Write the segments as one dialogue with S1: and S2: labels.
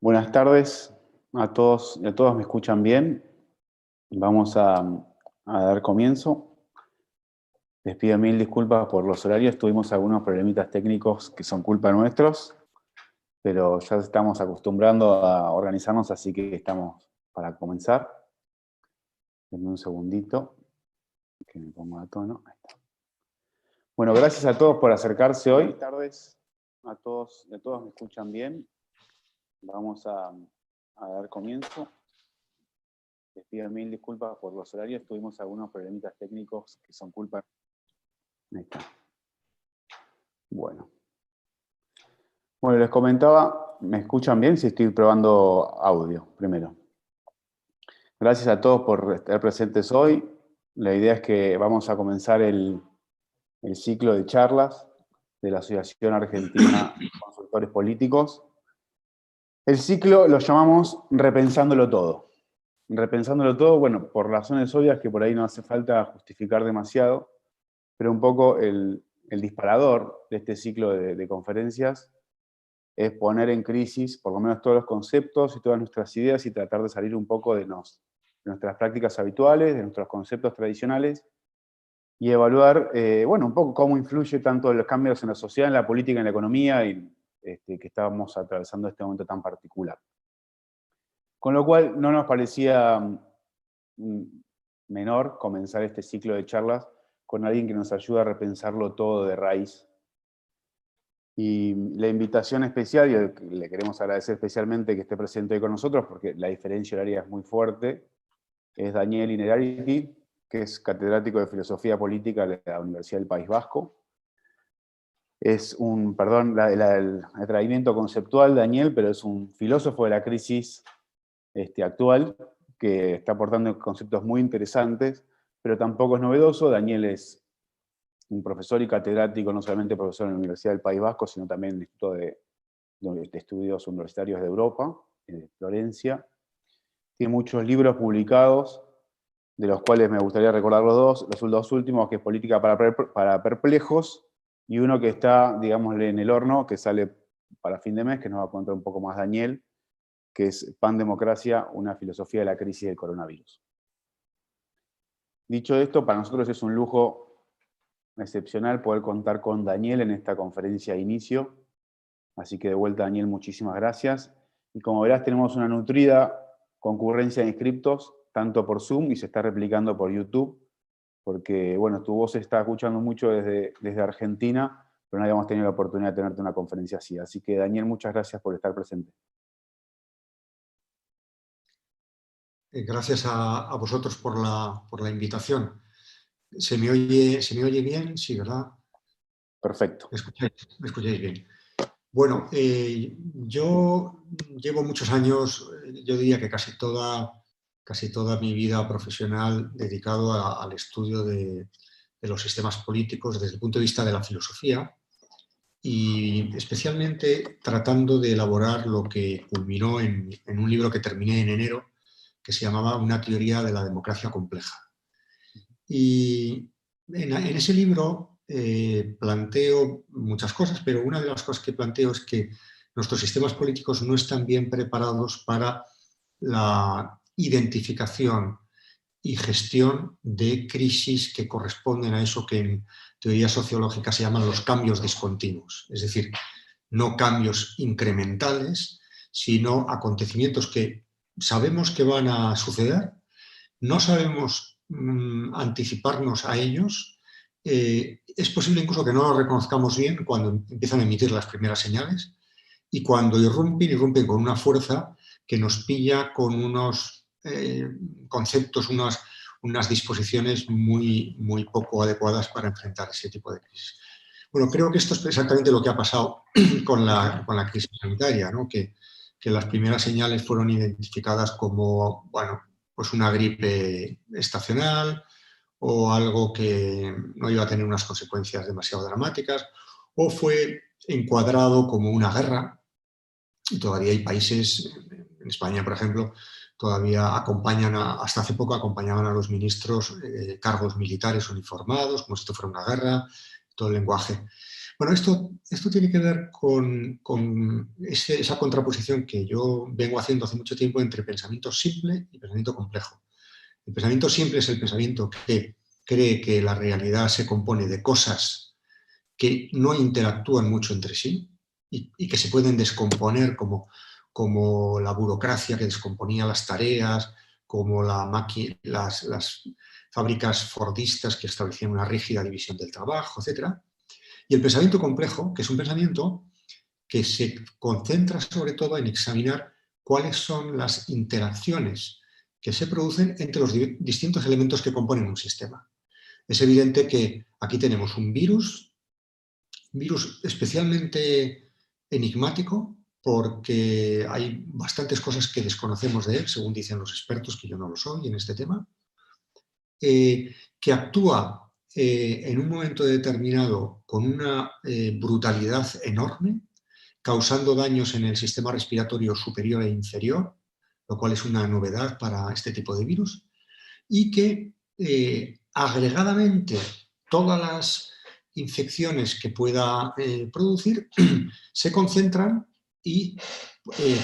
S1: Buenas tardes a todos y a todas, ¿me escuchan bien? Vamos a dar comienzo. Les pido mil disculpas por los horarios, tuvimos algunos problemitas técnicos que son culpa nuestros, pero ya estamos acostumbrando a organizarnos, así que estamos para comenzar. Denme un segundito, que me pongo a tono. Ahí está. Bueno, gracias a todos por acercarse hoy. Buenas tardes a todos y a todas, ¿me escuchan bien? Vamos a dar comienzo. Les pido mil disculpas por los horarios, tuvimos algunos problemitas técnicos que son culpa. Ahí está. Bueno, les comentaba, ¿me escuchan bien? Si estoy probando audio primero. Gracias a todos por estar presentes hoy. La idea es que vamos a comenzar el ciclo de charlas de la Asociación Argentina de Consultores Políticos. El ciclo lo llamamos Repensándolo Todo. Repensándolo todo, bueno, por razones obvias que por ahí no hace falta justificar demasiado, pero un poco el disparador de este ciclo de conferencias es poner en crisis por lo menos todos los conceptos y todas nuestras ideas y tratar de salir un poco de nuestras prácticas habituales, de nuestros conceptos tradicionales y evaluar, un poco cómo influye tanto los cambios en la sociedad, en la política, en la economía y que estamos atravesando este momento tan particular. Con lo cual no nos parecía menor comenzar este ciclo de charlas con alguien que nos ayude a repensarlo todo de raíz. Y la invitación especial, y le queremos agradecer especialmente que esté presente hoy con nosotros, porque la diferencia horaria es muy fuerte, es Daniel Innerarity, que es catedrático de Filosofía Política de la Universidad del País Vasco. Es el atrevimiento conceptual, Daniel, pero es un filósofo de la crisis actual, que está aportando conceptos muy interesantes, pero tampoco es novedoso. Daniel es un profesor y catedrático, no solamente profesor en la Universidad del País Vasco, sino también en el Instituto de Estudios Universitarios de Europa, en Florencia. Tiene muchos libros publicados, de los cuales me gustaría recordar los dos últimos, que es Política para Perplejos, y uno que está, digámosle, en el horno, que sale para fin de mes, que nos va a contar un poco más Daniel, que es Pandemocracia, una filosofía de la crisis del coronavirus. Dicho esto, para nosotros es un lujo excepcional poder contar con Daniel en esta conferencia de inicio. Así que de vuelta, Daniel, muchísimas gracias. Y como verás, tenemos una nutrida concurrencia de inscriptos, tanto por Zoom y se está replicando por YouTube, porque, bueno, tu voz se está escuchando mucho desde Argentina, pero no habíamos tenido la oportunidad de tenerte una conferencia así. Así que, Daniel, muchas gracias por estar presente.
S2: Gracias a vosotros por la invitación. ¿Se me oye bien? Sí, ¿verdad?
S1: Perfecto.
S2: ¿Me escucháis bien? Bueno, yo llevo muchos años, yo diría que casi toda mi vida profesional dedicado al estudio de los sistemas políticos desde el punto de vista de la filosofía y especialmente tratando de elaborar lo que culminó en un libro que terminé en enero, que se llamaba Una teoría de la democracia compleja. Y en ese libro planteo muchas cosas, pero una de las cosas que planteo es que nuestros sistemas políticos no están bien preparados para la identificación y gestión de crisis que corresponden a eso que en teoría sociológica se llaman los cambios discontinuos. Es decir, no cambios incrementales, sino acontecimientos que sabemos que van a suceder, no sabemos anticiparnos a ellos. Es posible incluso que no lo reconozcamos bien cuando empiezan a emitir las primeras señales y cuando irrumpen con una fuerza que nos pilla con unos conceptos, unas disposiciones muy, muy poco adecuadas para enfrentar ese tipo de crisis. Bueno, creo que esto es exactamente lo que ha pasado con la crisis sanitaria, ¿no? Que las primeras señales fueron identificadas como, bueno, pues una gripe estacional o algo que no iba a tener unas consecuencias demasiado dramáticas, o fue encuadrado como una guerra. Y todavía hay países, en España, por ejemplo, todavía hasta hace poco acompañaban a los ministros cargos militares uniformados, como si esto fuera una guerra, todo el lenguaje. Bueno, esto tiene que ver con esa contraposición que yo vengo haciendo hace mucho tiempo entre pensamiento simple y pensamiento complejo. El pensamiento simple es el pensamiento que cree que la realidad se compone de cosas que no interactúan mucho entre sí y que se pueden descomponer como la burocracia que descomponía las tareas, como las fábricas fordistas que establecían una rígida división del trabajo, etc. Y el pensamiento complejo, que es un pensamiento que se concentra sobre todo en examinar cuáles son las interacciones que se producen entre los distintos elementos que componen un sistema. Es evidente que aquí tenemos un virus especialmente enigmático porque hay bastantes cosas que desconocemos de él, según dicen los expertos, que yo no lo soy en este tema, que actúa en un momento determinado con una brutalidad enorme, causando daños en el sistema respiratorio superior e inferior, lo cual es una novedad para este tipo de virus, y que agregadamente todas las infecciones que pueda producir se concentran y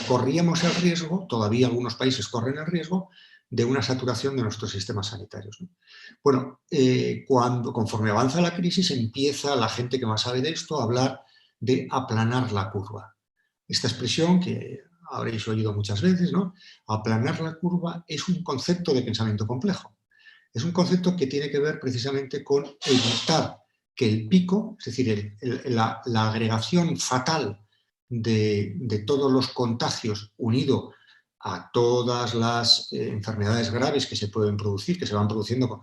S2: corríamos el riesgo, todavía algunos países corren el riesgo, de una saturación de nuestros sistemas sanitarios, ¿no? Bueno, conforme avanza la crisis empieza la gente que más sabe de esto a hablar de aplanar la curva. Esta expresión que habréis oído muchas veces, ¿no? Aplanar la curva es un concepto de pensamiento complejo. Es un concepto que tiene que ver precisamente con evitar que el pico, es decir, la agregación fatal de todos los contagios unido a todas las enfermedades graves que se pueden producir, que se van produciendo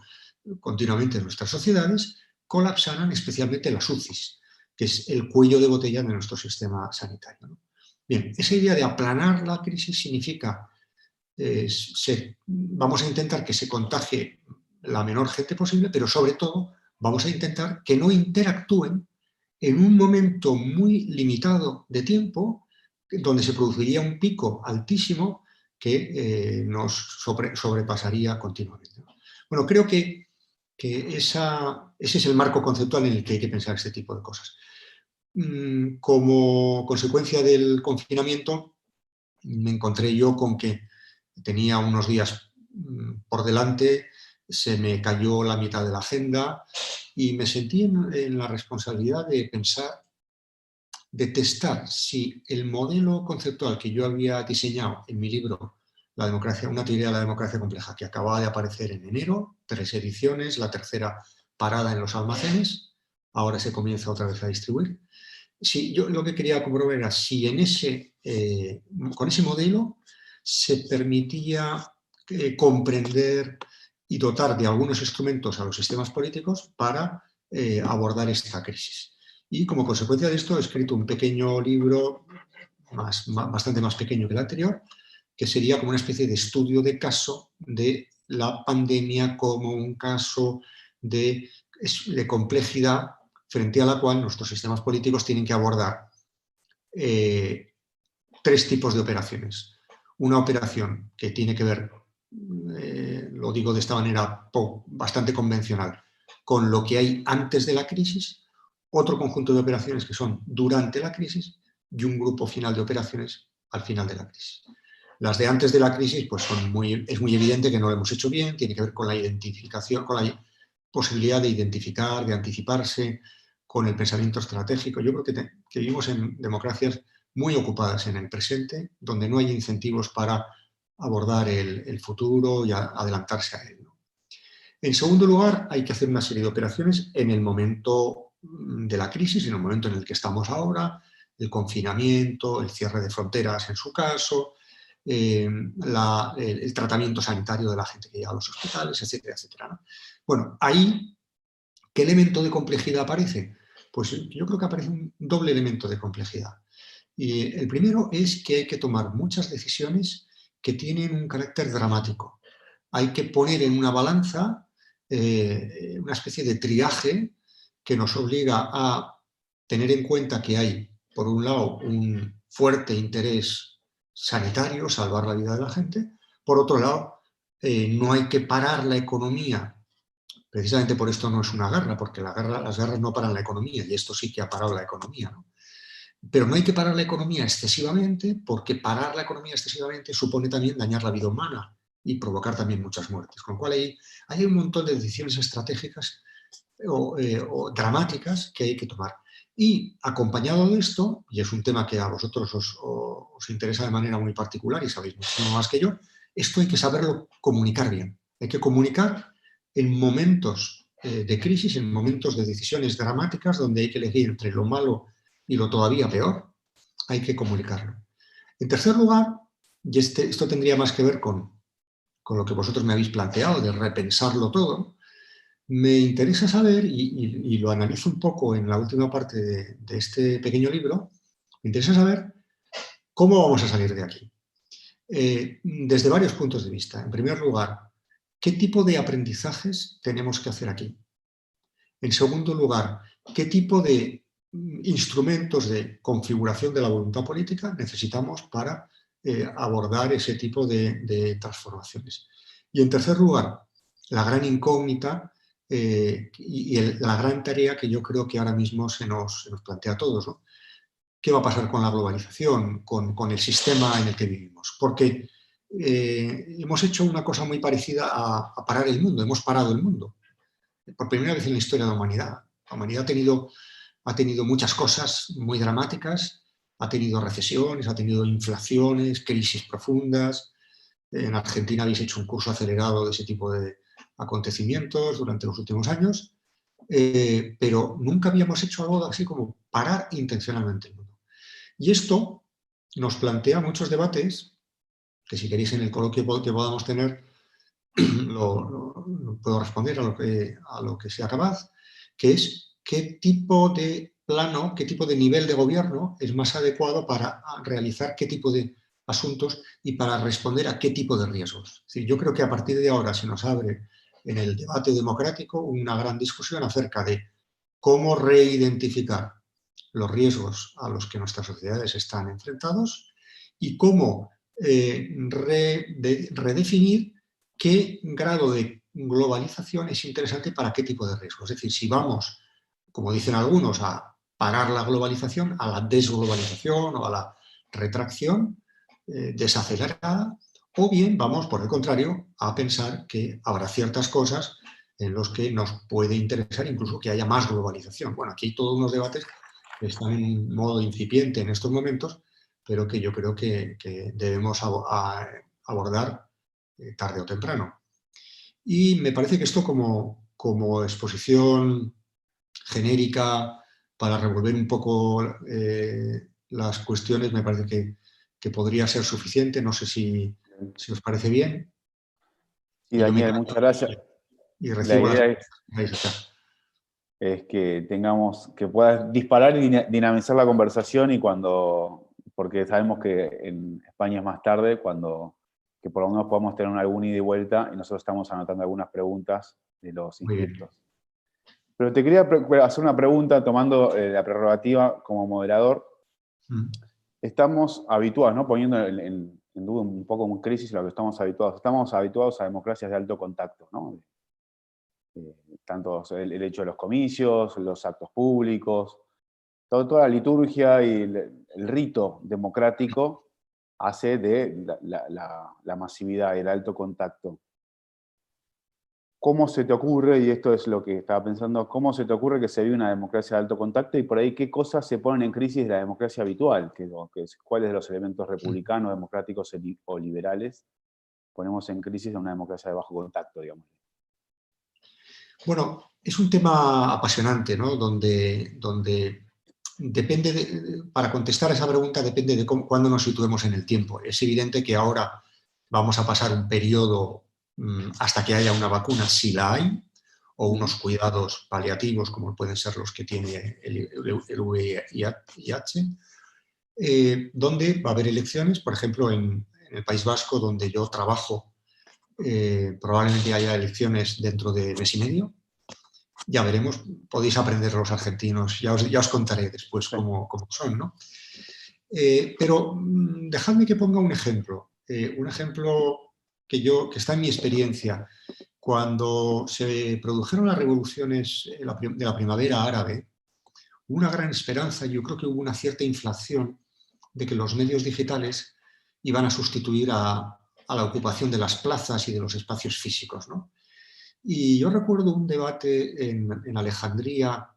S2: continuamente en nuestras sociedades, colapsaran especialmente las UCIs, que es el cuello de botella de nuestro sistema sanitario, ¿no? Bien, esa idea de aplanar la crisis significa vamos a intentar que se contagie la menor gente posible, pero sobre todo vamos a intentar que no interactúen en un momento muy limitado de tiempo donde se produciría un pico altísimo que nos sobrepasaría continuamente. Bueno, creo que ese es el marco conceptual en el que hay que pensar este tipo de cosas. Como consecuencia del confinamiento, me encontré yo con que tenía unos días por delante, se me cayó la mitad de la agenda y me sentí en la responsabilidad de pensar, de testar si el modelo conceptual que yo había diseñado en mi libro, La democracia, una teoría de la democracia compleja, que acababa de aparecer en enero, 3 ediciones, la tercera parada en los almacenes, ahora se comienza otra vez a distribuir. Sí, yo lo que quería comprobar era si con ese modelo se permitía comprender y dotar de algunos instrumentos a los sistemas políticos para abordar esta crisis. Y como consecuencia de esto he escrito un pequeño libro, bastante más pequeño que el anterior, que sería como una especie de estudio de caso de la pandemia como un caso de complejidad frente a la cual nuestros sistemas políticos tienen que abordar 3 tipos de operaciones. Una operación que tiene que ver, lo digo de esta manera bastante convencional, con lo que hay antes de la crisis, otro conjunto de operaciones que son durante la crisis y un grupo final de operaciones al final de la crisis. Las de antes de la crisis pues es muy evidente que no lo hemos hecho bien, tiene que ver con la identificación, con la posibilidad de identificar, de anticiparse, con el pensamiento estratégico. Yo creo que vivimos en democracias muy ocupadas en el presente, donde no hay incentivos para abordar el futuro y adelantarse a él, ¿no? En segundo lugar, hay que hacer una serie de operaciones en el momento de la crisis, en el momento en el que estamos ahora, el confinamiento, el cierre de fronteras en su caso, el tratamiento sanitario de la gente que llega a los hospitales, etcétera, etcétera, ¿no? Bueno, ahí, ¿qué elemento de complejidad aparece? Pues yo creo que aparece un doble elemento de complejidad. Y el primero es que hay que tomar muchas decisiones que tienen un carácter dramático. Hay que poner en una balanza una especie de triaje que nos obliga a tener en cuenta que hay, por un lado, un fuerte interés sanitario, salvar la vida de la gente, por otro lado, no hay que parar la economía Precisamente por esto no es una guerra, porque las guerras no paran la economía, y esto sí que ha parado la economía, ¿no? Pero no hay que parar la economía excesivamente, porque parar la economía excesivamente supone también dañar la vida humana y provocar también muchas muertes. Con lo cual hay un montón de decisiones estratégicas o dramáticas que hay que tomar. Y acompañado de esto, y es un tema que a vosotros os interesa de manera muy particular y sabéis muchísimo más que yo, esto hay que saberlo comunicar bien. Hay que comunicar en momentos de crisis, en momentos de decisiones dramáticas donde hay que elegir entre lo malo y lo todavía peor, hay que comunicarlo. En tercer lugar, y esto tendría más que ver con lo que vosotros me habéis planteado, de repensarlo todo, me interesa saber, y lo analizo un poco en la última parte de este pequeño libro, me interesa saber cómo vamos a salir de aquí. Desde varios puntos de vista. En primer lugar, ¿qué tipo de aprendizajes tenemos que hacer aquí? En segundo lugar, ¿qué tipo de instrumentos de configuración de la voluntad política necesitamos para abordar ese tipo de transformaciones? Y en tercer lugar, la gran incógnita la gran tarea que yo creo que ahora mismo se nos plantea a todos, ¿no? ¿Qué va a pasar con la globalización, con el sistema en el que vivimos? Porque hemos hecho una cosa muy parecida a parar el mundo, hemos parado el mundo por primera vez en la historia de la humanidad. La humanidad ha tenido muchas cosas muy dramáticas, ha tenido recesiones, ha tenido inflaciones, crisis profundas. En Argentina habéis hecho un curso acelerado de ese tipo de acontecimientos durante los últimos años, pero nunca habíamos hecho algo así como parar intencionalmente el mundo. Y esto nos plantea muchos debates, que si queréis en el coloquio que podamos tener, lo puedo responder a lo que sea capaz, que es qué tipo de plano, qué tipo de nivel de gobierno es más adecuado para realizar qué tipo de asuntos y para responder a qué tipo de riesgos. Es decir, yo creo que a partir de ahora se nos abre en el debate democrático una gran discusión acerca de cómo reidentificar los riesgos a los que nuestras sociedades están enfrentados y cómo redefinir qué grado de globalización es interesante para qué tipo de riesgos. Es decir, si vamos, como dicen algunos, a parar la globalización, a la desglobalización o a la retracción desacelerada, o bien vamos, por el contrario, a pensar que habrá ciertas cosas en los que nos puede interesar incluso que haya más globalización. Bueno, aquí hay todos unos debates que están en modo incipiente en estos momentos, pero que yo creo que debemos abordar tarde o temprano. Y me parece que esto como exposición genérica para revolver un poco las cuestiones me parece que podría ser suficiente. No sé si os parece bien.
S1: Sí,
S2: Y yo me
S1: Daniel, muchas
S2: encanto
S1: gracias.
S2: y
S1: La
S2: recibo las
S1: idea
S2: preguntas.
S1: es que que puedas disparar y dinamizar la conversación porque sabemos que en España es más tarde, que por lo menos podamos tener algún ida y vuelta y nosotros estamos anotando algunas preguntas de los
S2: Muy bien.
S1: inscriptos. Pero te quería hacer una pregunta tomando la prerrogativa como moderador. Estamos habituados, ¿no? Poniendo en duda un poco en crisis lo que estamos habituados. Estamos habituados a democracias de alto contacto, ¿no? Tanto el hecho de los comicios, los actos públicos, toda la liturgia y el rito democrático hace de la masividad y el alto contacto. ¿Cómo se te ocurre, y esto es lo que estaba pensando, cómo se te ocurre que se vive una democracia de alto contacto y por ahí qué cosas se ponen en crisis de la democracia habitual? ¿Cuáles de los elementos republicanos, democráticos o liberales ponemos en crisis en una democracia de bajo contacto, digamos?
S2: Bueno, es un tema apasionante, ¿no? Donde depende para contestar a esa pregunta depende de cuándo nos situemos en el tiempo. Es evidente que ahora vamos a pasar un periodo hasta que haya una vacuna, si la hay, o unos cuidados paliativos, como pueden ser los que tiene el VIH, donde va a haber elecciones, por ejemplo, en el País Vasco, donde yo trabajo, probablemente haya elecciones dentro de mes y medio. Ya veremos, podéis aprender los argentinos, ya os contaré después cómo son, ¿no? Pero dejadme que ponga un ejemplo que está en mi experiencia. Cuando se produjeron las revoluciones de la primavera árabe, hubo una gran esperanza, yo creo que hubo una cierta inflación de que los medios digitales iban a sustituir a la ocupación de las plazas y de los espacios físicos, ¿no? Y yo recuerdo un debate en Alejandría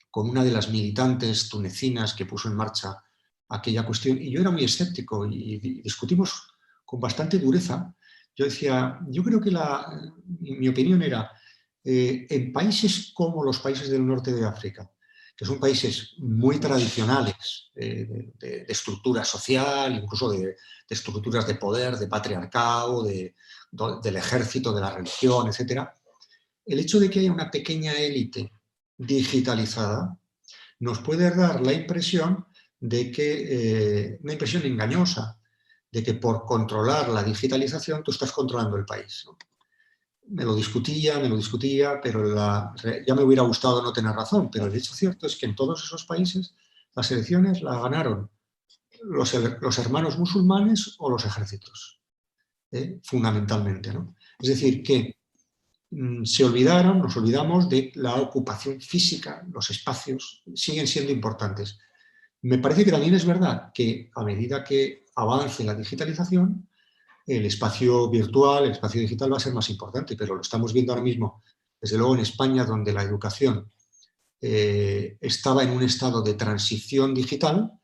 S2: con una de las militantes tunecinas que puso en marcha aquella cuestión, y yo era muy escéptico y discutimos con bastante dureza. Yo decía, yo creo que mi opinión era, en países como los países del norte de África, que son países muy tradicionales de estructura social, incluso de estructuras de poder, de patriarcado, del ejército, de la religión, etc. El hecho de que haya una pequeña élite digitalizada nos puede dar la impresión de que, una impresión engañosa, de que por controlar la digitalización tú estás controlando el país, ¿no? Me lo discutía, pero ya me hubiera gustado no tener razón, pero el hecho cierto es que en todos esos países las elecciones las ganaron los hermanos musulmanes o los ejércitos, fundamentalmente, ¿no? Es decir, que nos olvidamos de la ocupación física, los espacios siguen siendo importantes. Me parece que también es verdad que a medida que avance la digitalización, el espacio virtual, el espacio digital va a ser más importante, pero lo estamos viendo ahora mismo, desde luego en España, donde la educación estaba en un estado de transición digital,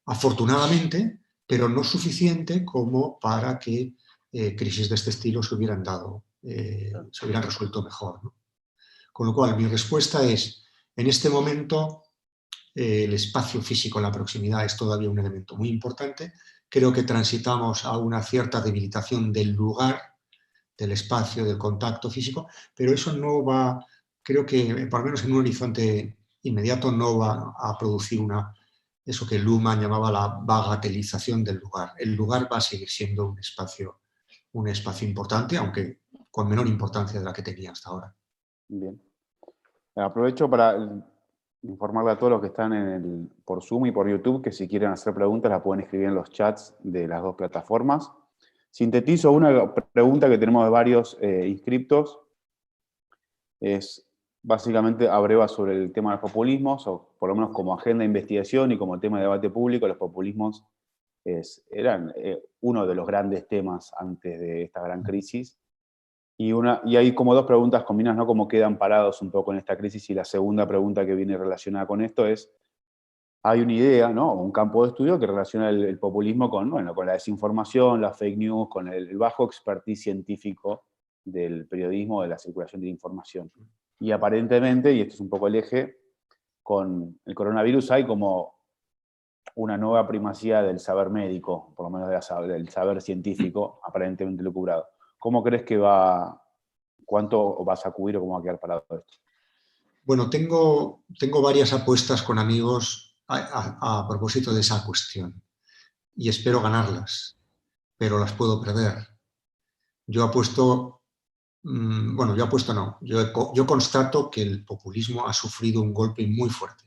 S2: afortunadamente, pero no suficiente como para que crisis de este estilo se hubieran dado, se hubieran resuelto mejor, ¿no? Con lo cual, mi respuesta es, en este momento, el espacio físico, la proximidad, es todavía un elemento muy importante. Creo que transitamos a una cierta debilitación del lugar, del espacio, del contacto físico, pero eso no va, creo que, por lo menos en un horizonte inmediato, no va a producir eso que Luhmann llamaba la bagatelización del lugar. El lugar va a seguir siendo un espacio importante, aunque con menor importancia de la que tenía hasta ahora.
S1: Bien. Aprovecho para informarle a todos los que están por Zoom y por YouTube que si quieren hacer preguntas las pueden escribir en los chats de las dos plataformas. Sintetizo una pregunta que tenemos de varios inscriptos. Es básicamente abreva sobre el tema de los populismos, o por lo menos como agenda de investigación y como tema de debate público, los populismos eran uno de los grandes temas antes de esta gran crisis. Y hay como dos preguntas combinadas, ¿no? Cómo quedan parados un poco en esta crisis. Y la segunda pregunta que viene relacionada con esto es, hay una idea, ¿no? Un campo de estudio que relaciona el populismo con la desinformación, la fake news, con el bajo expertise científico del periodismo, de la circulación de la información. Y aparentemente, y este es un poco el eje, con el coronavirus hay como una nueva primacía del saber médico, por lo menos del saber científico, aparentemente lucubrado. ¿Cómo crees que cuánto va a sacudir o cómo va a quedar parado esto?
S2: Bueno, tengo varias apuestas con amigos a propósito de esa cuestión y espero ganarlas, pero las puedo perder. Yo constato que el populismo ha sufrido un golpe muy fuerte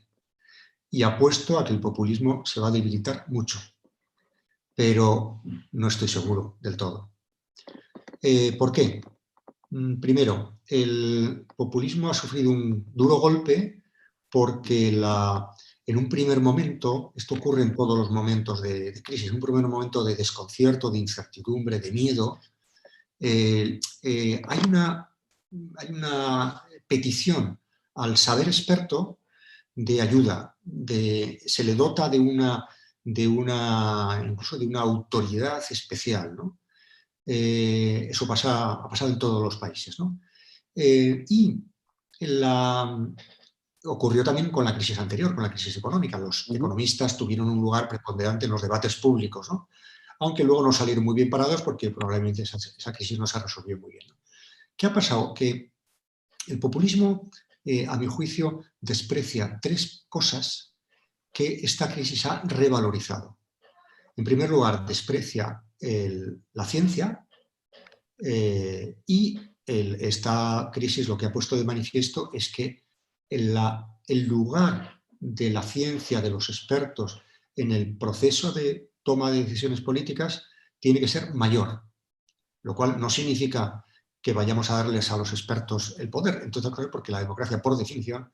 S2: y apuesto a que el populismo se va a debilitar mucho, pero no estoy seguro del todo. ¿Por qué? Primero, el populismo ha sufrido un duro golpe porque en un primer momento, esto ocurre en todos los momentos de crisis, en un primer momento de desconcierto, de incertidumbre, de miedo, hay una petición al saber experto de ayuda, se le dota incluso de una autoridad especial, ¿no? Eso ha pasado en todos los países, ¿no? Ocurrió también con la crisis anterior, con la crisis económica. Los economistas tuvieron un lugar preponderante en los debates públicos, ¿no? Aunque luego no salieron muy bien parados porque probablemente esa crisis no se resolvió muy bien, ¿no? ¿Qué ha pasado? Que el populismo, a mi juicio, desprecia tres cosas que esta crisis ha revalorizado. En primer lugar, desprecia la ciencia y esta crisis lo que ha puesto de manifiesto es que el lugar de la ciencia, de los expertos en el proceso de toma de decisiones políticas tiene que ser mayor, lo cual no significa que vayamos a darles a los expertos el poder. Entonces, porque la democracia, por definición,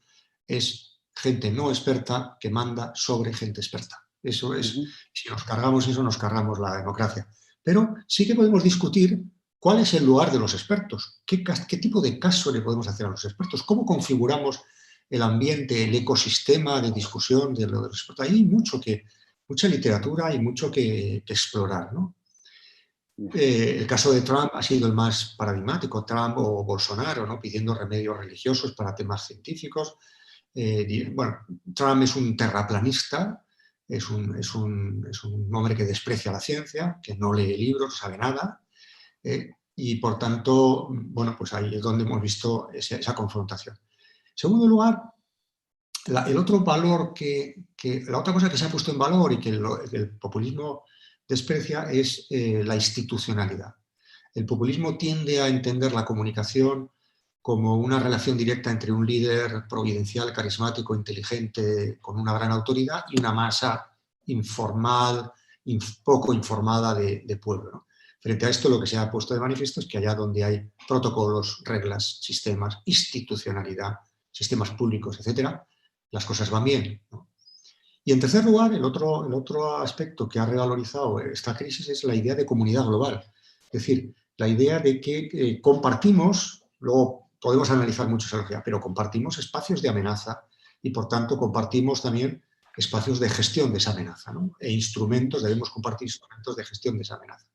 S2: es gente no experta que manda sobre gente experta. Eso es, si nos cargamos eso, nos cargamos la democracia. Pero sí que podemos discutir cuál es el lugar de los expertos, qué tipo de caso le podemos hacer a los expertos, cómo configuramos el ambiente, el ecosistema de discusión de los expertos. Hay mucha literatura y mucho que explorar, ¿no? El caso de Trump ha sido el más paradigmático, Trump o Bolsonaro, ¿no? Pidiendo remedios religiosos para temas científicos. Bueno, Trump es un terraplanista, es un hombre que desprecia la ciencia, que no lee libros, no sabe nada, y por tanto, bueno, pues ahí es donde hemos visto esa confrontación. En segundo lugar, el otro valor la otra cosa que se ha puesto en valor y que el populismo desprecia es la institucionalidad. El populismo tiende a entender la comunicación como una relación directa entre un líder providencial, carismático, inteligente, con una gran autoridad y una masa informal, poco informada de pueblo, ¿no? Frente a esto, lo que se ha puesto de manifiesto es que allá donde hay protocolos, reglas, sistemas, institucionalidad, sistemas públicos, etcétera, las cosas van bien, ¿no? Y en tercer lugar, el otro aspecto que ha revalorizado esta crisis es la idea de comunidad global. Es decir, la idea de que compartimos, luego podemos analizar mucho esa lógica, pero compartimos espacios de amenaza y por tanto compartimos también espacios de gestión de esa amenaza, ¿no? E instrumentos, debemos compartir instrumentos de gestión de esa amenaza.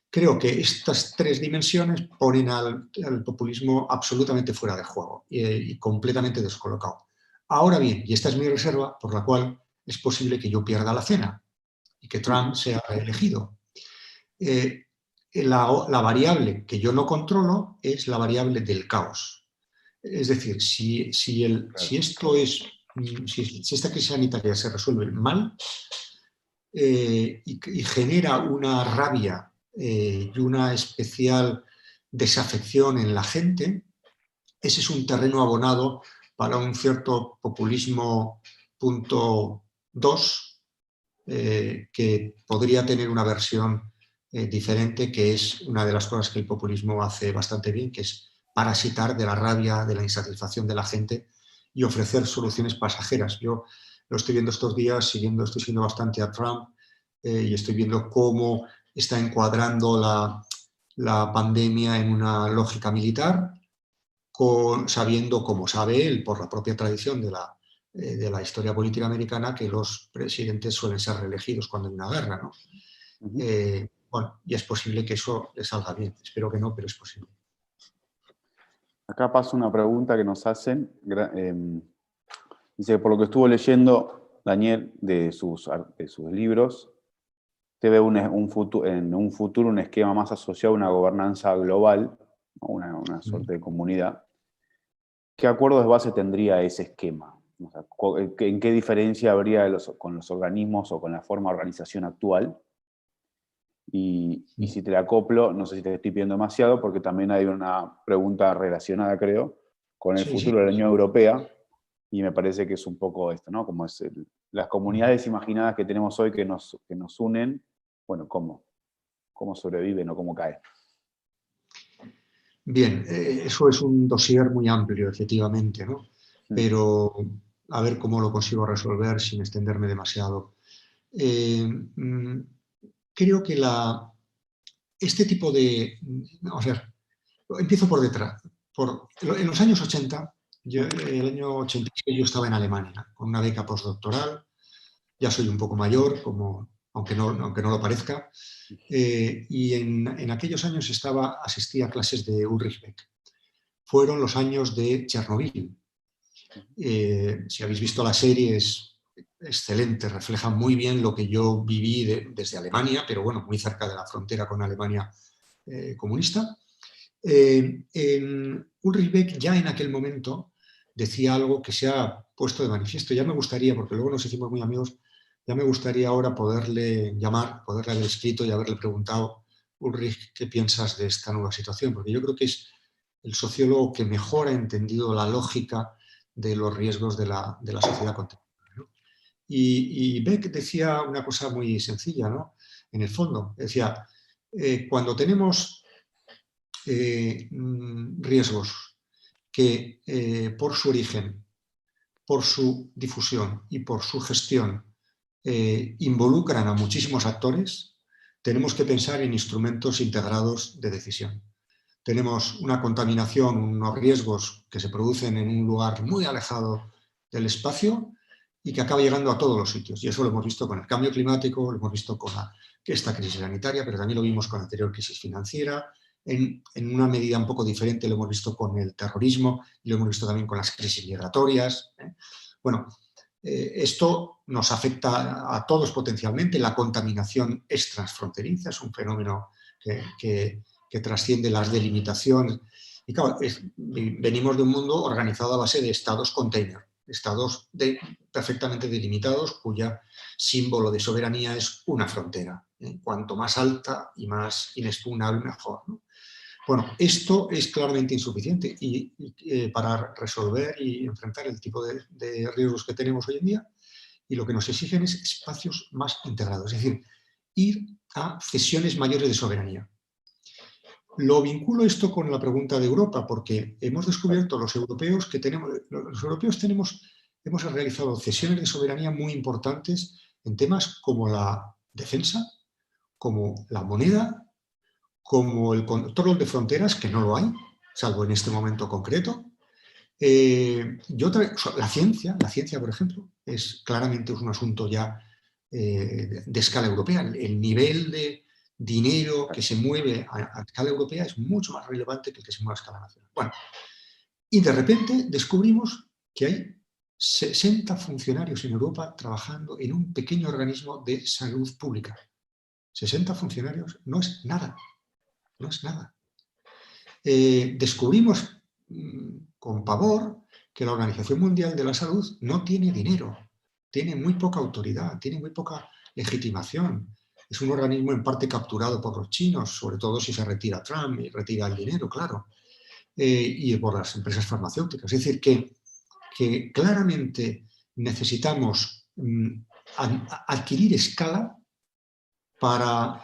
S2: Creo que estas tres dimensiones ponen al populismo absolutamente fuera de juego y completamente descolocado. Ahora bien, y esta es mi reserva, por la cual es posible que yo pierda la cena y que Trump sea reelegido. La variable que yo no controlo es la variable del caos. Es decir, si esta crisis sanitaria se resuelve mal y genera una rabia y una especial desafección en la gente, ese es un terreno abonado para un cierto populismo punto 2, que podría tener una versión diferente, que es una de las cosas que el populismo hace bastante bien, que es parasitar de la rabia, de la insatisfacción de la gente y ofrecer soluciones pasajeras. Yo lo estoy viendo estos días, estoy siguiendo bastante a Trump y estoy viendo cómo está encuadrando la pandemia en una lógica militar, sabiendo, como sabe él, por la propia tradición de la historia política americana, que los presidentes suelen ser reelegidos cuando hay una guerra, ¿no? Bueno, y es posible que eso le salga bien. Espero que no, pero es posible.
S1: Acá pasa una pregunta que nos hacen. Dice que por lo que estuvo leyendo Daniel de sus libros, te ve en un futuro un esquema más asociado a una gobernanza global, ¿no? Una suerte de comunidad. ¿Qué acuerdos de base tendría ese esquema? O sea, ¿en qué diferencia habría con los organismos o con la forma de organización actual? Y si te la acoplo, no sé si te estoy pidiendo demasiado, porque también hay una pregunta relacionada, creo, con el futuro de la Unión Europea, y me parece que es un poco esto, ¿no? Como es las comunidades imaginadas que tenemos hoy que nos unen, bueno, ¿cómo sobreviven o cómo caen?
S2: Bien, eso es un dossier muy amplio, efectivamente, ¿no? Pero a ver cómo lo consigo resolver sin extenderme demasiado. Creo que este tipo de... Vamos a ver, empiezo por detrás. En los años 80, el año 86 yo estaba en Alemania con una beca postdoctoral. Ya soy un poco mayor, aunque no lo parezca. Y en aquellos años asistía a clases de Ulrich Beck. Fueron los años de Chernobyl. Si habéis visto la serie, es excelente, refleja muy bien lo que yo viví desde Alemania, pero bueno, muy cerca de la frontera con Alemania comunista. Ulrich Beck ya en aquel momento decía algo que se ha puesto de manifiesto. Ya me gustaría, porque luego nos hicimos muy amigos, ya me gustaría ahora poderle llamar, poderle haber escrito y haberle preguntado: Ulrich, ¿qué piensas de esta nueva situación? Porque yo creo que es el sociólogo que mejor ha entendido la lógica de los riesgos de la sociedad contemporánea, ¿no? Y Beck decía una cosa muy sencilla, ¿no? En el fondo, decía, cuando tenemos riesgos que por su origen, por su difusión y por su gestión involucran a muchísimos actores, tenemos que pensar en instrumentos integrados de decisión. Tenemos una contaminación, unos riesgos que se producen en un lugar muy alejado del espacio y que acaba llegando a todos los sitios. Y eso lo hemos visto con el cambio climático, lo hemos visto con esta crisis sanitaria, pero también lo vimos con la anterior crisis financiera. En una medida un poco diferente lo hemos visto con el terrorismo y lo hemos visto también con las crisis migratorias. Bueno, esto nos afecta a todos potencialmente. La contaminación es transfronteriza, es un fenómeno que trasciende las delimitaciones. Y claro, venimos de un mundo organizado a base de estados container, estados perfectamente delimitados cuya símbolo de soberanía es una frontera. Cuanto más alta y más inexpugnable, mejor, ¿no? Bueno, esto es claramente insuficiente para resolver y enfrentar el tipo de riesgos que tenemos hoy en día, y lo que nos exigen es espacios más integrados, es decir, ir a cesiones mayores de soberanía. Lo vinculo esto con la pregunta de Europa, porque hemos descubierto los europeos hemos realizado cesiones de soberanía muy importantes en temas como la defensa, como la moneda, como el control de fronteras, que no lo hay, salvo en este momento concreto. La ciencia, por ejemplo, es claramente un asunto ya de escala europea. El nivel de dinero que se mueve a escala europea es mucho más relevante que el que se mueve a escala nacional. Bueno, y de repente descubrimos que hay 60 funcionarios en Europa trabajando en un pequeño organismo de salud pública. 60 funcionarios no es nada. No es nada. Descubrimos con pavor que la Organización Mundial de la Salud no tiene dinero, tiene muy poca autoridad, tiene muy poca legitimación. Es un organismo en parte capturado por los chinos, sobre todo si se retira Trump y retira el dinero, claro, y por las empresas farmacéuticas. Es decir, que claramente necesitamos adquirir escala para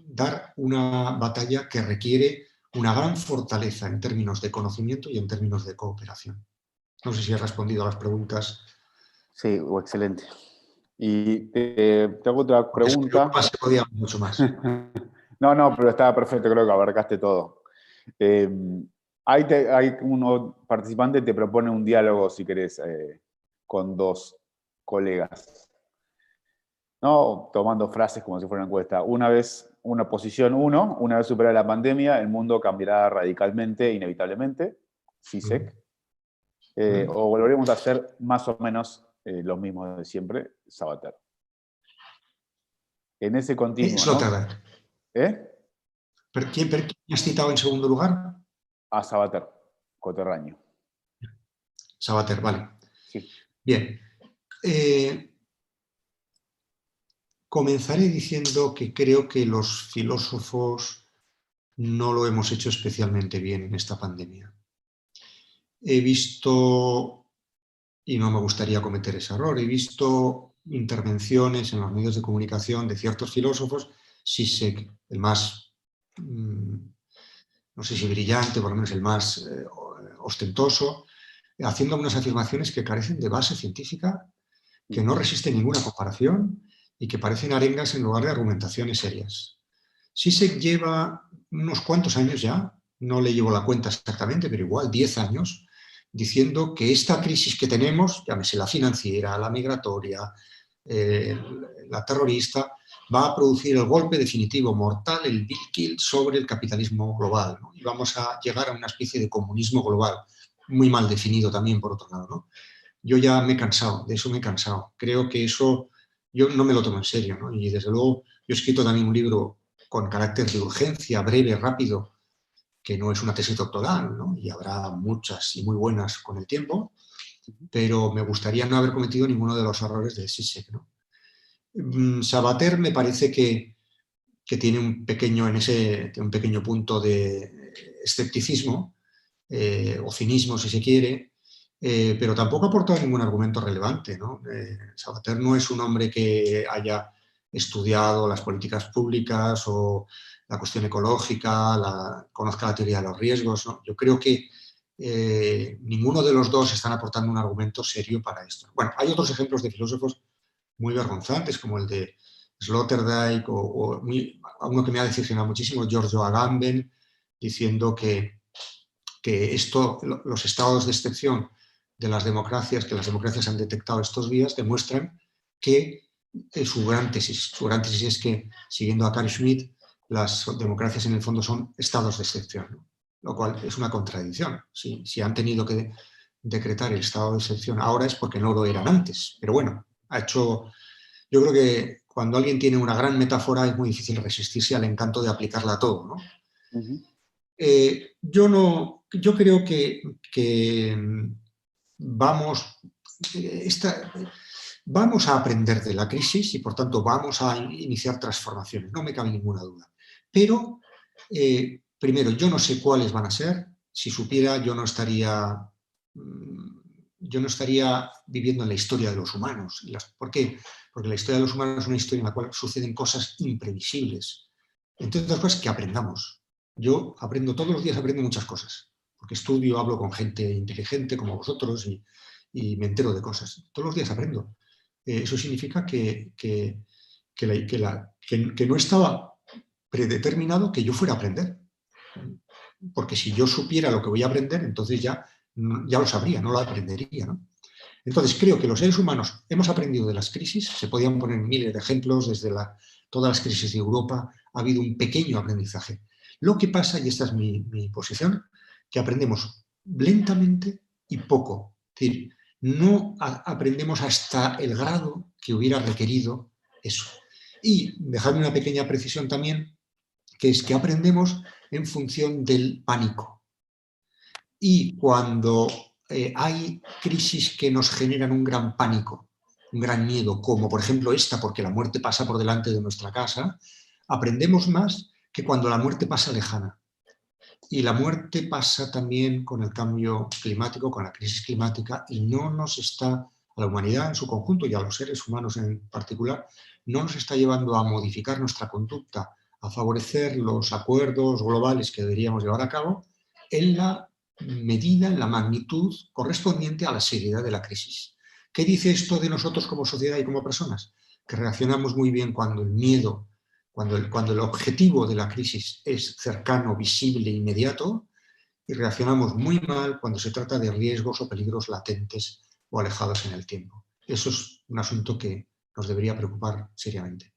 S2: dar una batalla que requiere una gran fortaleza en términos de conocimiento y en términos de cooperación. No sé si he respondido a las preguntas.
S1: Sí, excelente. Y te hago otra pregunta.
S2: Se podía mucho más.
S1: No, pero estaba perfecto, creo que abarcaste todo. Hay uno participante te propone un diálogo, si querés, con dos colegas, ¿no? Tomando frases como si fuera una encuesta. Una posición 1, una vez superada la pandemia, el mundo cambiará radicalmente, inevitablemente, Zizek. O volveremos a hacer más o menos lo mismo de siempre, Sabater. En ese continuo,
S2: Sloterdijk.
S1: ¿no? ¿Eh?
S2: ¿Pero quién has citado en segundo lugar?
S1: A Sabater, coterráneo.
S2: Sabater, vale.
S1: Sí.
S2: Bien. Comenzaré diciendo que creo que los filósofos no lo hemos hecho especialmente bien en esta pandemia. He visto, y no me gustaría cometer ese error, he visto intervenciones en los medios de comunicación de ciertos filósofos, Zizek, el más, no sé si brillante, por lo menos el más ostentoso, haciendo unas afirmaciones que carecen de base científica, que no resisten ninguna comparación y que parecen arengas en lugar de argumentaciones serias. Zizek lleva unos cuantos años ya, no le llevo la cuenta exactamente, pero igual 10 años, diciendo que esta crisis que tenemos, llámese la financiera, la migratoria, la terrorista, va a producir el golpe definitivo mortal, el big kill sobre el capitalismo global, ¿no? Y vamos a llegar a una especie de comunismo global, muy mal definido también por otro lado, ¿no? Yo ya me he cansado, de eso me he cansado. Creo que eso yo no me lo tomo en serio, ¿no? Y desde luego yo he escrito también un libro con carácter de urgencia, breve, rápido, que no es una tesis doctoral, ¿no? Y habrá muchas y muy buenas con el tiempo, pero me gustaría no haber cometido ninguno de los errores de Zizek, ¿no? Sabater me parece que tiene un pequeño punto de escepticismo o cinismo, si se quiere, pero tampoco ha aportado ningún argumento relevante, ¿no? Sabater no es un hombre que haya estudiado las políticas públicas o la cuestión ecológica, conozca la teoría de los riesgos, ¿no? Yo creo que ninguno de los dos están aportando un argumento serio para esto. Bueno, hay otros ejemplos de filósofos muy vergonzantes, como el de Sloterdijk o uno que me ha decepcionado muchísimo, Giorgio Agamben, diciendo que los estados de excepción de las democracias, que las democracias han detectado estos días, demuestran que su gran tesis es que, siguiendo a Carl Schmitt, las democracias en el fondo son estados de excepción, ¿no? Lo cual es una contradicción. Si han tenido que decretar el estado de excepción ahora es porque no lo eran antes. Pero bueno, yo creo que cuando alguien tiene una gran metáfora es muy difícil resistirse al encanto de aplicarla a todo, ¿no?
S1: Ujú.
S2: Yo creo que vamos a aprender de la crisis y por tanto vamos a iniciar transformaciones, no me cabe ninguna duda. Pero, primero, yo no sé cuáles van a ser. Si supiera, yo no estaría viviendo en la historia de los humanos. ¿Por qué? Porque la historia de los humanos es una historia en la cual suceden cosas imprevisibles. Entre otras cosas, que aprendamos. Yo aprendo, todos los días aprendo muchas cosas, porque estudio, hablo con gente inteligente como vosotros y me entero de cosas. Todos los días aprendo. Eso significa que no estaba predeterminado que yo fuera a aprender. Porque si yo supiera lo que voy a aprender, entonces ya lo sabría, no lo aprendería, ¿no? Entonces, creo que los seres humanos hemos aprendido de las crisis, se podían poner miles de ejemplos, desde todas las crisis de Europa ha habido un pequeño aprendizaje. Lo que pasa, y esta es mi posición, que aprendemos lentamente y poco. Es decir, no aprendemos hasta el grado que hubiera requerido eso. Y dejadme una pequeña precisión también, que es que aprendemos en función del pánico. Y cuando hay crisis que nos generan un gran pánico, un gran miedo, como por ejemplo esta, porque la muerte pasa por delante de nuestra casa, aprendemos más que cuando la muerte pasa lejana. Y la muerte pasa también con el cambio climático, con la crisis climática, y no nos está, a la humanidad en su conjunto y a los seres humanos en particular, no nos está llevando a modificar nuestra conducta, a favorecer los acuerdos globales que deberíamos llevar a cabo en la medida, en la magnitud correspondiente a la seriedad de la crisis. ¿Qué dice esto de nosotros como sociedad y como personas? Que reaccionamos muy bien cuando el miedo, cuando el objetivo de la crisis es cercano, visible, inmediato, y reaccionamos muy mal cuando se trata de riesgos o peligros latentes o alejados en el tiempo. Eso es un asunto que nos debería preocupar seriamente.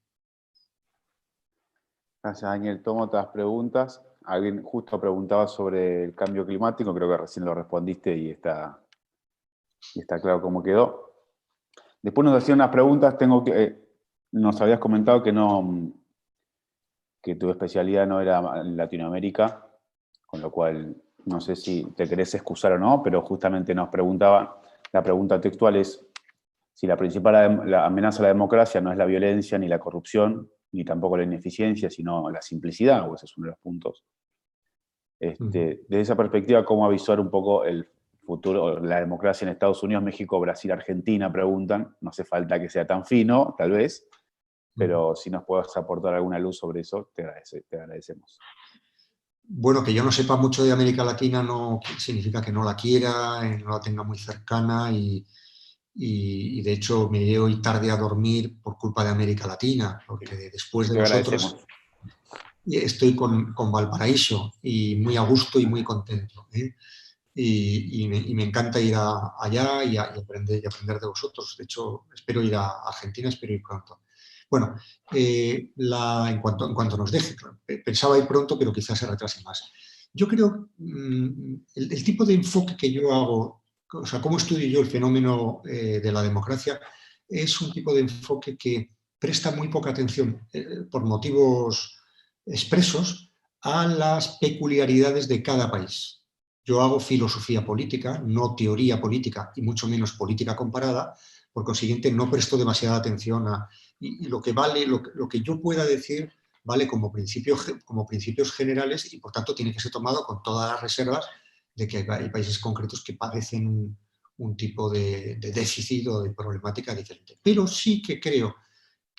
S1: Gracias, Daniel. Tomo otras preguntas. Alguien justo preguntaba sobre el cambio climático, creo que recién lo respondiste y está claro cómo quedó. Después nos hacían unas preguntas, nos habías comentado que tu especialidad no era en Latinoamérica, con lo cual no sé si te querés excusar o no, pero justamente nos preguntaban, la pregunta textual es si la principal amenaza a la democracia no es la violencia ni la corrupción, ni tampoco la ineficiencia, sino la simplicidad, o ese es uno de los puntos. Desde esa perspectiva, ¿cómo avisar un poco el futuro, la democracia en Estados Unidos, México, Brasil, Argentina? Preguntan. No hace falta que sea tan fino, tal vez, pero si nos puedes aportar alguna luz sobre eso, te agradecemos.
S2: Bueno, que yo no sepa mucho de América Latina no significa que no la quiera, no la tenga muy cercana y de hecho me llevo hoy tarde a dormir por culpa de América Latina, porque después de
S1: Te
S2: nosotros
S1: agradecemos.
S2: estoy con Valparaíso y muy a gusto y muy contento, ¿eh? Y me encanta ir allá y aprender de vosotros. De hecho, espero ir a Argentina, espero ir pronto. Bueno, en cuanto nos deje, pensaba ir pronto, pero quizás se retrase más. Yo creo, el tipo de enfoque que yo hago, o sea, cómo estudio yo el fenómeno de la democracia, es un tipo de enfoque que presta muy poca atención, por motivos expresos, a las peculiaridades de cada país. Yo hago filosofía política, no teoría política y mucho menos política comparada, por consiguiente no presto demasiada atención y lo que vale, lo que yo pueda decir vale como principios generales y por tanto tiene que ser tomado con todas las reservas de que hay países concretos que padecen un tipo de déficit o de problemática diferente. Pero sí que creo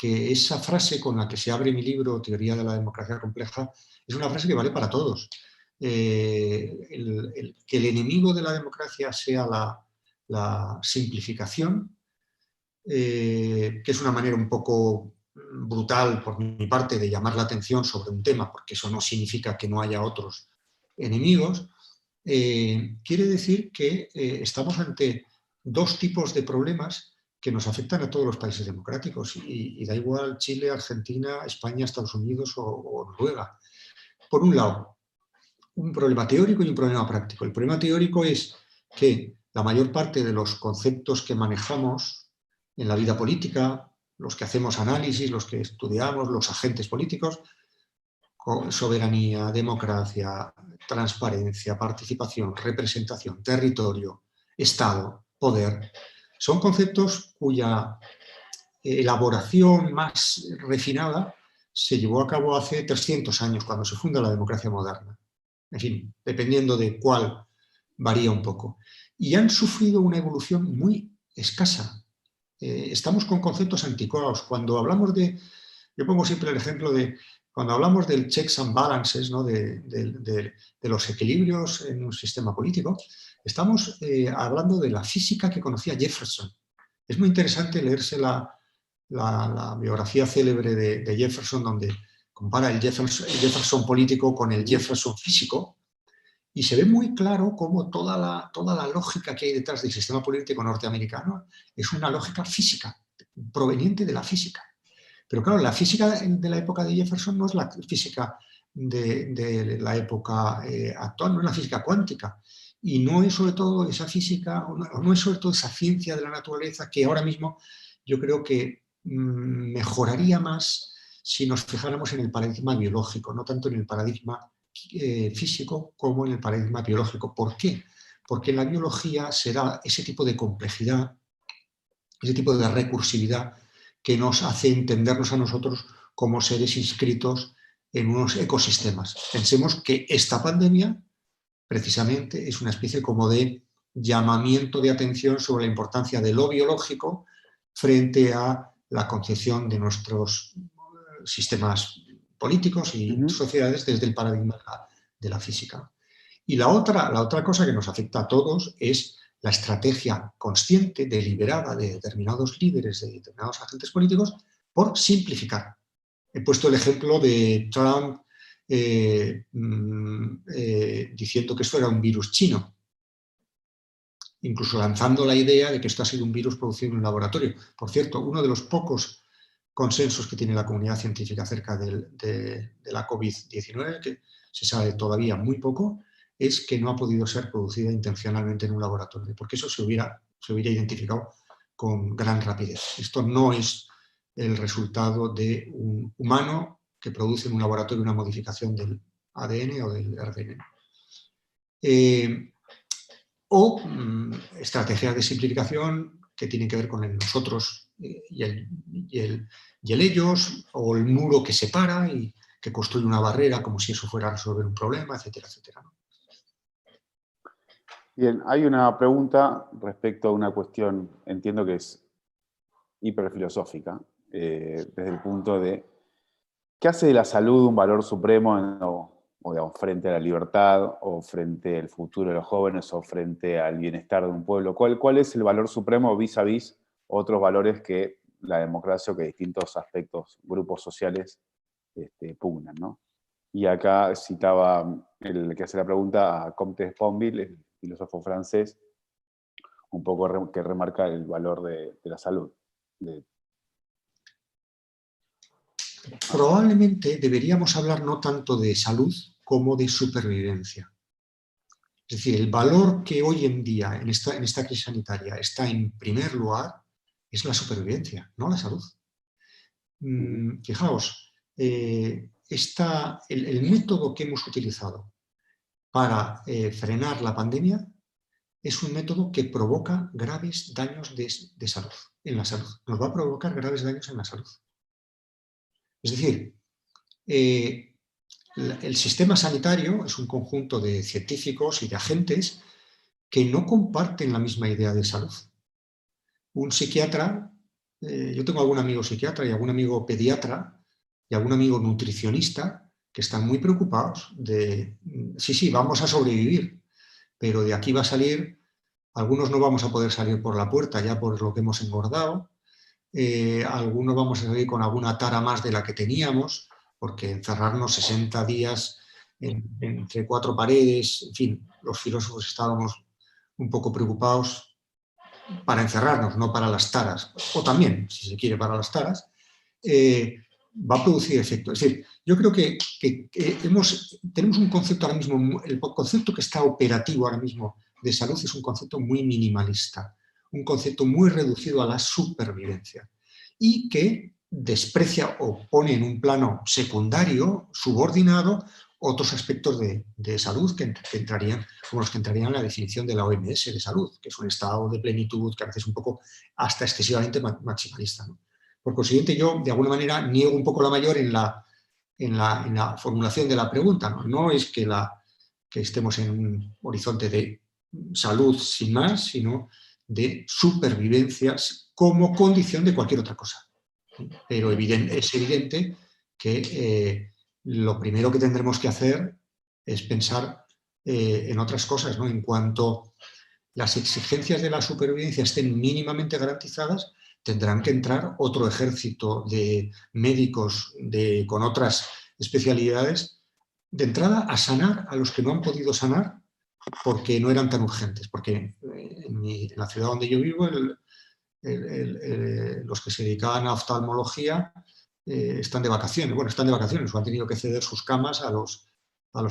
S2: que esa frase con la que se abre mi libro, Teoría de la democracia compleja, es una frase que vale para todos. Que el enemigo de la democracia sea la simplificación, que es una manera un poco brutal por mi parte de llamar la atención sobre un tema, porque eso no significa que no haya otros enemigos, quiere decir que estamos ante dos tipos de problemas que nos afectan a todos los países democráticos, y da igual Chile, Argentina, España, Estados Unidos o Noruega. Por un lado, un problema teórico y un problema práctico. El problema teórico es que la mayor parte de los conceptos que manejamos en la vida política, los que hacemos análisis, los que estudiamos, los agentes políticos, soberanía, democracia, transparencia, participación, representación, territorio, Estado, poder, son conceptos cuya elaboración más refinada se llevó a cabo hace 300 años, cuando se funda la democracia moderna. En fin, dependiendo de cuál, varía un poco. Y han sufrido una evolución muy escasa. Estamos con conceptos anticuados. Cuando hablamos de, yo pongo siempre el ejemplo de, cuando hablamos del checks and balances, ¿no? de los equilibrios en un sistema político, estamos hablando de la física que conocía Jefferson. Es muy interesante leerse la biografía célebre de Jefferson, donde compara el Jefferson político con el Jefferson físico, y se ve muy claro cómo toda la lógica que hay detrás del sistema político norteamericano es una lógica física, proveniente de la física. Pero claro, la física de la época de Jefferson no es la física de la época actual, no es la física cuántica. Y no es sobre todo esa física, no es sobre todo esa ciencia de la naturaleza que ahora mismo yo creo que mejoraría más si nos fijáramos en el paradigma biológico, no tanto en el paradigma físico como en el paradigma biológico. ¿Por qué? Porque en la biología se da ese tipo de complejidad, ese tipo de recursividad que nos hace entendernos a nosotros como seres inscritos en unos ecosistemas. Pensemos que esta pandemia precisamente es una especie como de llamamiento de atención sobre la importancia de lo biológico frente a la concepción de nuestros sistemas políticos y sociedades desde el paradigma de la física. Y la otra cosa que nos afecta a todos es la estrategia consciente, deliberada de determinados líderes, de determinados agentes políticos, por simplificar. He puesto el ejemplo de Trump diciendo que esto era un virus chino, incluso lanzando la idea de que esto ha sido un virus producido en un laboratorio. Por cierto, uno de los pocos consensos que tiene la comunidad científica acerca de la COVID-19, que se sabe todavía muy poco, es que no ha podido ser producida intencionalmente en un laboratorio, porque eso se hubiera identificado con gran rapidez. Esto no es el resultado de un humano que produce en un laboratorio una modificación del ADN o del RNA. Estrategias de simplificación que tienen que ver con el nosotros y el ellos, o el muro que separa y que construye una barrera como si eso fuera a resolver un problema, etcétera, etcétera.
S1: Bien, hay una pregunta respecto a una cuestión, entiendo que es hiperfilosófica, desde el punto de ¿qué hace de la salud un valor supremo o digamos, frente a la libertad, o frente al futuro de los jóvenes, o frente al bienestar de un pueblo? ¿Cuál es el valor supremo vis a vis otros valores que la democracia o que distintos aspectos, grupos sociales pugnan, ¿no? Y acá citaba el que hace la pregunta a Comte Sponville, el filósofo francés, un poco que remarca el valor de la salud.
S2: Probablemente deberíamos hablar no tanto de salud como de supervivencia. Es decir, el valor que hoy en día en esta crisis sanitaria está en primer lugar es la supervivencia, no la salud. Fijaos, el método que hemos utilizado para frenar la pandemia es un método que provoca graves daños de salud, en la salud. Nos va a provocar graves daños en la salud. Es decir, el sistema sanitario es un conjunto de científicos y de agentes que no comparten la misma idea de salud. Un psiquiatra yo tengo algún amigo psiquiatra y algún amigo pediatra y algún amigo nutricionista que están muy preocupados de, sí, vamos a sobrevivir, pero de aquí va a salir, algunos no vamos a poder salir por la puerta ya por lo que hemos engordado, algunos vamos a salir con alguna tara más de la que teníamos, porque encerrarnos 60 días entre cuatro paredes, en fin, los filósofos estábamos un poco preocupados para encerrarnos, no para las taras, o también, si se quiere, para las taras, va a producir efecto. Es decir, yo creo que tenemos un concepto ahora mismo, el concepto que está operativo ahora mismo de salud es un concepto muy minimalista, un concepto muy reducido a la supervivencia y que desprecia o pone en un plano secundario, subordinado, otros aspectos de salud que entrarían, como los que entrarían en la definición de la OMS de salud, que es un estado de plenitud que a veces es un poco hasta excesivamente maximalista, ¿no? Por consiguiente, yo de alguna manera niego un poco la mayor en la formulación de la pregunta. No es que estemos en un horizonte de salud sin más, sino de supervivencias como condición de cualquier otra cosa. Pero es evidente que lo primero que tendremos que hacer es pensar en otras cosas, ¿no? En cuanto las exigencias de la supervivencia estén mínimamente garantizadas, tendrán que entrar otro ejército de médicos con otras especialidades, de entrada a sanar a los que no han podido sanar porque no eran tan urgentes, porque en la ciudad donde yo vivo, los que se dedicaban a oftalmología están de vacaciones, o han tenido que ceder sus camas a los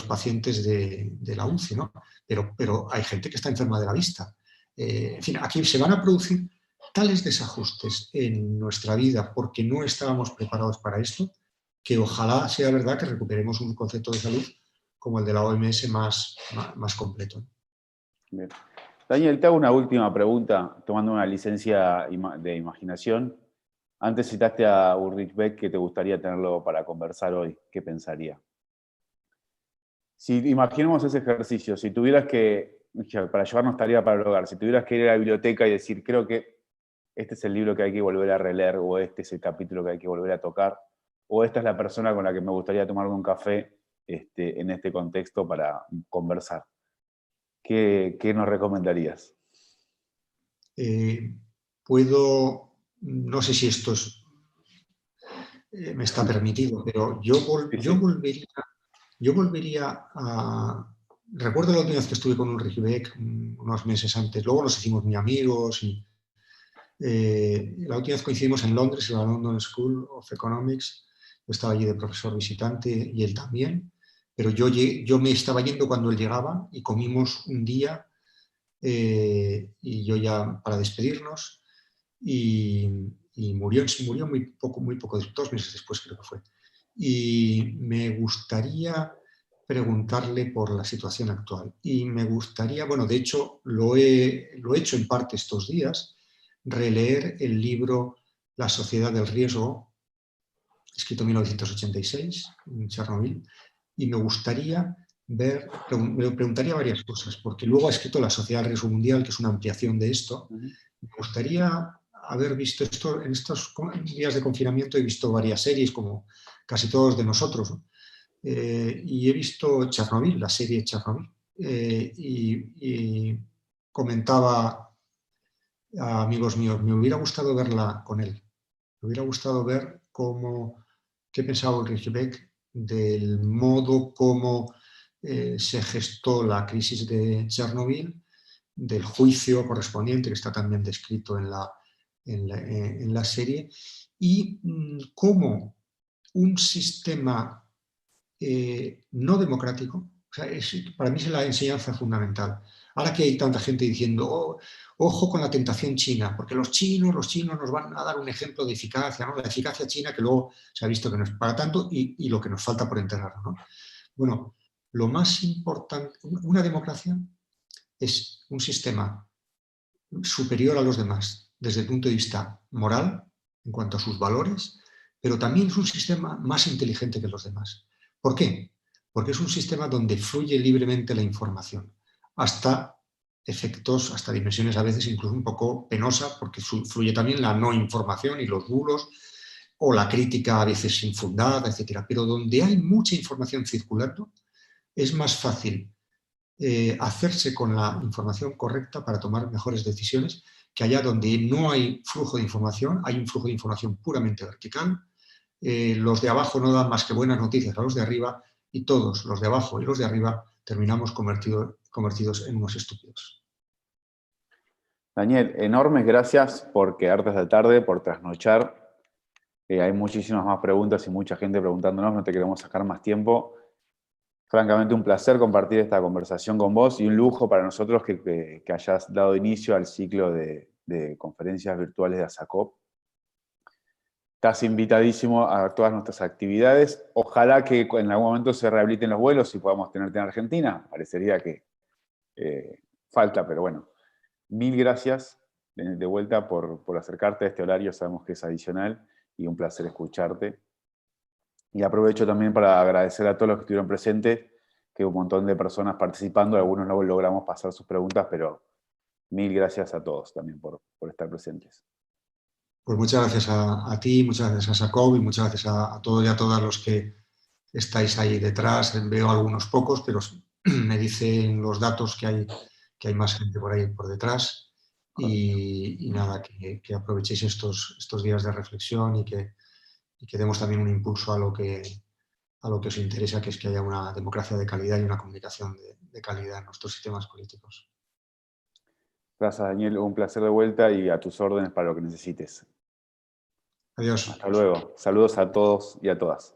S2: pacientes de la UCI, ¿no? Pero hay gente que está enferma de la vista. En fin, aquí se van a producir tales desajustes en nuestra vida porque no estábamos preparados para esto, que ojalá sea verdad que recuperemos un concepto de salud como el de la OMS más completo.
S1: Bien. Daniel, te hago una última pregunta, tomando una licencia de imaginación. Antes citaste a Ulrich Beck, que te gustaría tenerlo para conversar hoy. ¿Qué pensaría? Si imaginemos ese ejercicio, si tuvieras para llevarnos tarea para el hogar, si tuvieras que ir a la biblioteca y decir, creo que este es el libro que hay que volver a releer, o este es el capítulo que hay que volver a tocar, o esta es la persona con la que me gustaría tomarme un café en este contexto para conversar, ¿qué nos recomendarías?
S2: No sé si esto me está permitido, pero yo volvería a... Recuerdo la última vez que estuve con Ulrich Beck, unos meses antes, luego nos hicimos muy amigos y la última vez coincidimos en Londres, en la London School of Economics. Yo estaba allí de profesor visitante y él también, pero yo me estaba yendo cuando él llegaba y comimos un día y yo ya para despedirnos y murió muy poco, 2 meses después creo que fue. Y me gustaría preguntarle por la situación actual. Y me gustaría, bueno, de hecho lo he hecho en parte estos días, releer el libro La sociedad del riesgo, escrito en 1986, en Chernobyl, y me gustaría me preguntaría varias cosas, porque luego ha escrito La sociedad del riesgo mundial, que es una ampliación de esto. Me gustaría haber visto esto en estos días de confinamiento. He visto varias series, como casi todos de nosotros, ¿no? Y he visto Chernobyl, la serie Chernobyl, y comentaba a amigos míos, me hubiera gustado verla con él. Me hubiera gustado ver qué pensaba Ulrich Beck del modo como se gestó la crisis de Chernobyl, del juicio correspondiente, que está también descrito en la serie, y cómo un sistema no democrático, o sea, para mí es la enseñanza fundamental. Ahora que hay tanta gente diciendo, ojo con la tentación china, porque los chinos nos van a dar un ejemplo de eficacia, ¿no? La eficacia china que luego se ha visto que no es para tanto y lo que nos falta por enterrar, ¿no? Bueno, lo más importante, una democracia es un sistema superior a los demás desde el punto de vista moral, en cuanto a sus valores, pero también es un sistema más inteligente que los demás. ¿Por qué? Porque es un sistema donde fluye libremente la información, hasta efectos hasta dimensiones a veces incluso un poco penosas, porque fluye también la no información y los bulos, o la crítica a veces infundada, etcétera. Pero donde hay mucha información circulando, es más fácil hacerse con la información correcta para tomar mejores decisiones, que allá donde no hay flujo de información, hay un flujo de información puramente vertical. Los de abajo no dan más que buenas noticias a los de arriba, y todos, los de abajo y los de arriba, terminamos convertidos en unos estúpidos.
S1: Daniel, enormes gracias por quedarte hasta tarde, por trasnochar. Hay muchísimas más preguntas y mucha gente preguntándonos, no te queremos sacar más tiempo. Francamente, un placer compartir esta conversación con vos y un lujo para nosotros que hayas dado inicio al ciclo de conferencias virtuales de ASACOP. Estás invitadísimo a todas nuestras actividades. Ojalá que en algún momento se rehabiliten los vuelos y podamos tenerte en Argentina. Parecería que falta, pero bueno. Mil gracias de vuelta por acercarte a este horario. Sabemos que es adicional y un placer escucharte. Y aprovecho también para agradecer a todos los que estuvieron presentes, que un montón de personas participando, algunos no logramos pasar sus preguntas, pero mil gracias a todos también por estar presentes.
S2: Pues muchas gracias a ti, muchas gracias a Jacob y muchas gracias a todos y a todas los que estáis ahí detrás. Veo algunos pocos, pero me dicen los datos que hay más gente por ahí por detrás. Y nada, que aprovechéis estos días de reflexión y que demos también un impulso a lo que os interesa, que es que haya una democracia de calidad y una comunicación de calidad en nuestros sistemas políticos.
S1: Gracias, Daniel. Un placer de vuelta y a tus órdenes para lo que necesites.
S2: Adiós.
S1: Hasta luego. Saludos a todos y a todas.